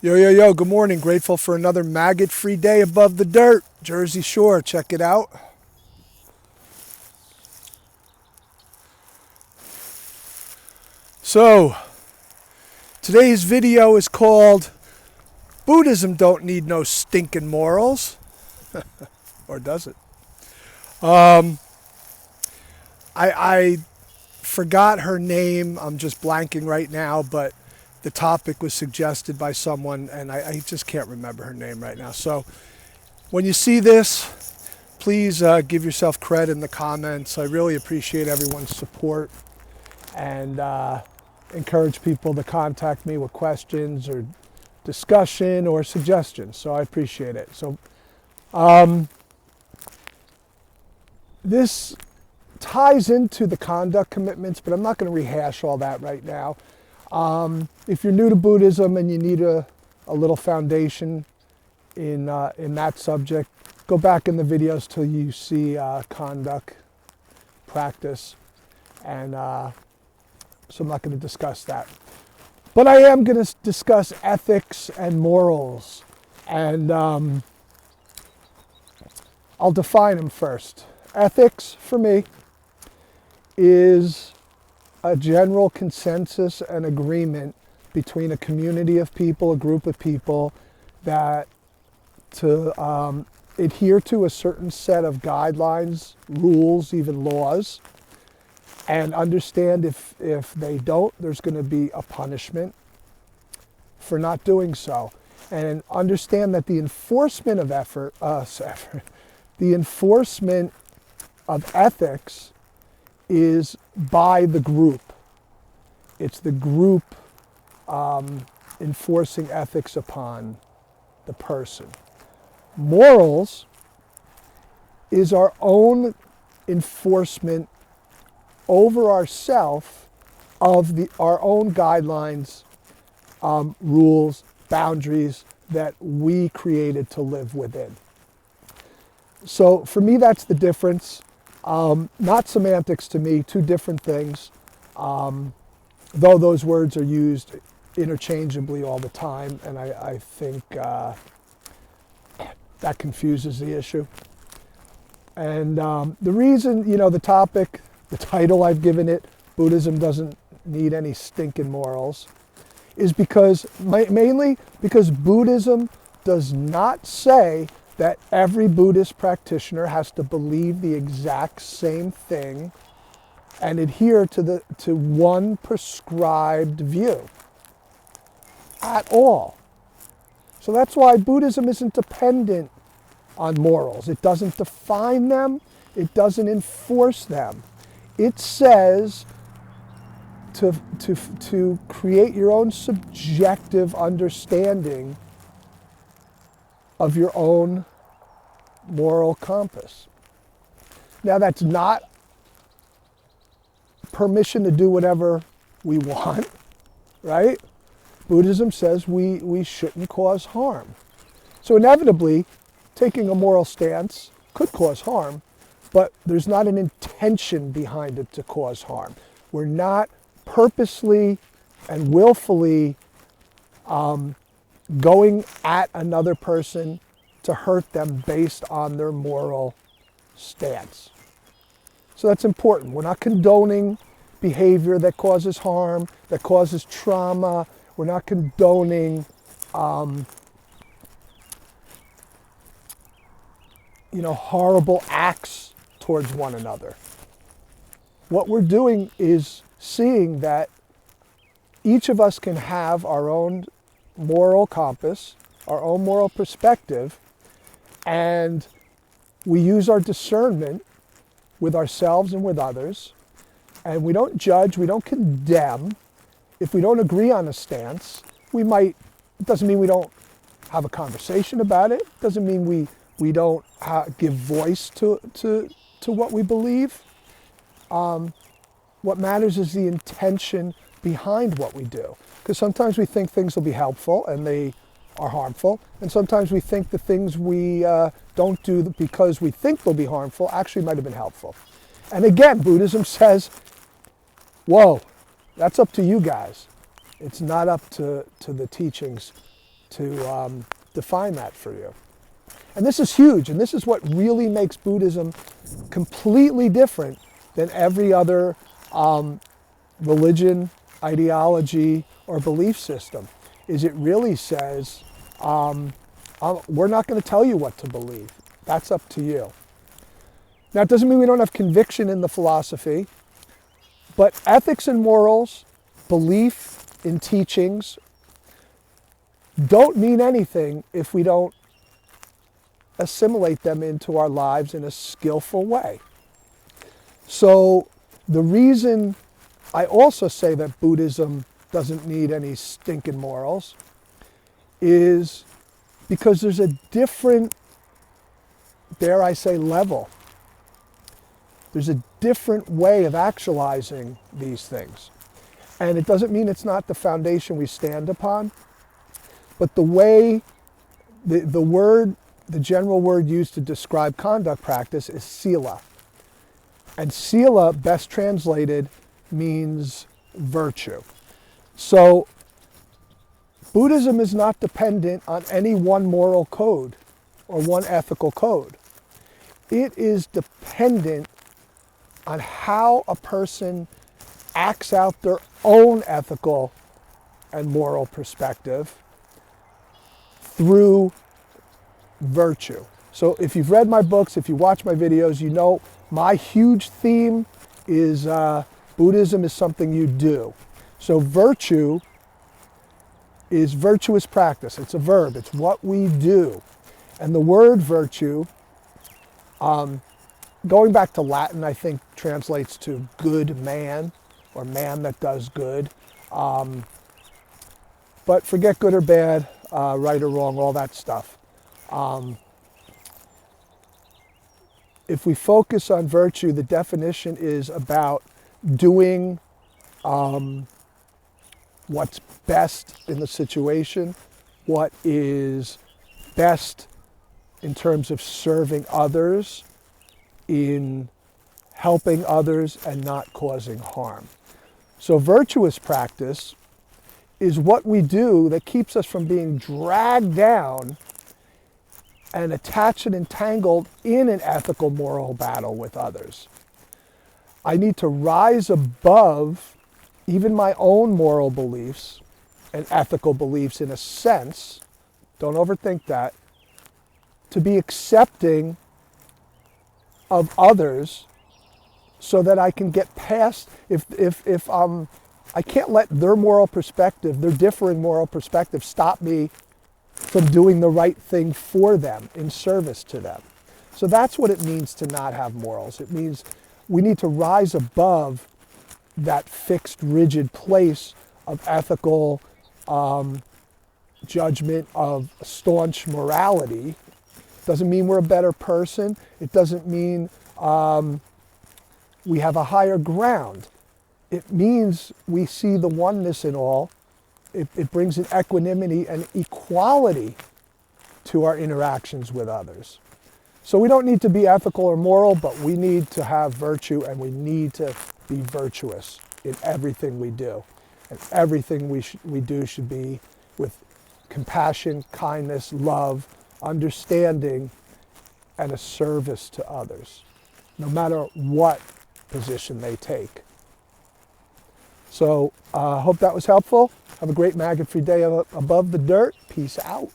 Yo, yo, yo, good morning. Grateful for another maggot-free day above the dirt. Jersey Shore, check it out. So, today's video is called Buddhism Don't Need No Stinking Morals. Or does it? I forgot her name. I'm just blanking right now, but the topic was suggested by someone, and I just can't remember her name right now. So when you see this, please give yourself credit in the comments. I really appreciate everyone's support and encourage people to contact me with questions or discussion or suggestions. So I appreciate it. So this ties into the conduct commitments, but I'm not going to rehash all that right now. If you're new to Buddhism and you need a little foundation in that subject, go back in the videos till you see conduct, practice, and so I'm not going to discuss that. But I am going to discuss ethics and morals, and I'll define them first. Ethics, for me, is a general consensus and agreement between a community of people, a group of people, that to adhere to a certain set of guidelines, rules, even laws, and understand if they don't, there's going to be a punishment for not doing so. And understand that the enforcement of the enforcement of ethics is by the group. It's the group enforcing ethics upon the person. Morals is our own enforcement over ourself of our own guidelines, rules, boundaries that we created to live within. So for me, that's the difference. Not semantics to me, two different things, though those words are used interchangeably all the time, and I think that confuses the issue. And the reason, the topic, the title I've given it, Buddhism Doesn't Need Any Stinking Morals, is mainly because Buddhism does not say that every Buddhist practitioner has to believe the exact same thing and adhere to one prescribed view at all. So that's why Buddhism isn't dependent on morals. It doesn't define them. It doesn't enforce them. It says to create your own subjective understanding of your own moral compass. Now, that's not permission to do whatever we want, right? Buddhism says we shouldn't cause harm. So inevitably, taking a moral stance could cause harm, but there's not an intention behind it to cause harm. We're not purposely and willfully going at another person to hurt them based on their moral stance. So that's important. We're not condoning behavior that causes harm, that causes trauma. We're not condoning horrible acts towards one another. What we're doing is seeing that each of us can have our own moral compass, our own moral perspective, and we use our discernment with ourselves and with others, and we don't judge, we don't condemn. If we don't agree on a stance, it doesn't mean we don't have a conversation about it, it doesn't mean we don't give voice to what we believe. What matters is the intention behind what we do. Because sometimes we think things will be helpful and they are harmful. And sometimes we think the things we don't do because we think they'll be harmful actually might have been helpful. And again, Buddhism says, whoa, that's up to you guys. It's not up to the teachings to define that for you. And this is huge, and this is what really makes Buddhism completely different than every other religion, ideology, or belief system, is it really says, we're not going to tell you what to believe. That's up to you. Now, it doesn't mean we don't have conviction in the philosophy, but ethics and morals, belief in teachings, don't mean anything if we don't assimilate them into our lives in a skillful way. So the reason I also say that Buddhism doesn't need any stinking morals is because there's a different, dare I say, level. There's a different way of actualizing these things. And it doesn't mean it's not the foundation we stand upon, but the way, the general word used to describe conduct practice is sila. And sila, best translated, means virtue. So Buddhism is not dependent on any one moral code or one ethical code. It is dependent on how a person acts out their own ethical and moral perspective through virtue. So if you've read my books, if you watch my videos, you know my huge theme is Buddhism is something you do. So virtue is virtuous practice. It's a verb. It's what we do. And the word virtue, going back to Latin, I think translates to good man or man that does good. But forget good or bad, right or wrong, all that stuff. If we focus on virtue, the definition is about doing what's best in the situation, what is best in terms of serving others, in helping others and not causing harm. So virtuous practice is what we do that keeps us from being dragged down and attached and entangled in an ethical moral battle with others. I need to rise above even my own moral beliefs and ethical beliefs in a sense, don't overthink that, to be accepting of others so that I can get past, if I can't let their moral perspective, their differing moral perspective stop me from doing the right thing for them, in service to them. So that's what it means to not have morals. It means we need to rise above that fixed, rigid place of ethical judgment, of staunch morality. Doesn't mean we're a better person. It doesn't mean we have a higher ground. It means we see the oneness in all. It brings an equanimity and equality to our interactions with others. So we don't need to be ethical or moral, but we need to have virtue, and we need to be virtuous in everything we do. And everything we do should be with compassion, kindness, love, understanding, and a service to others, no matter what position they take. So I hope that was helpful. Have a great maggot-free day above the dirt. Peace out.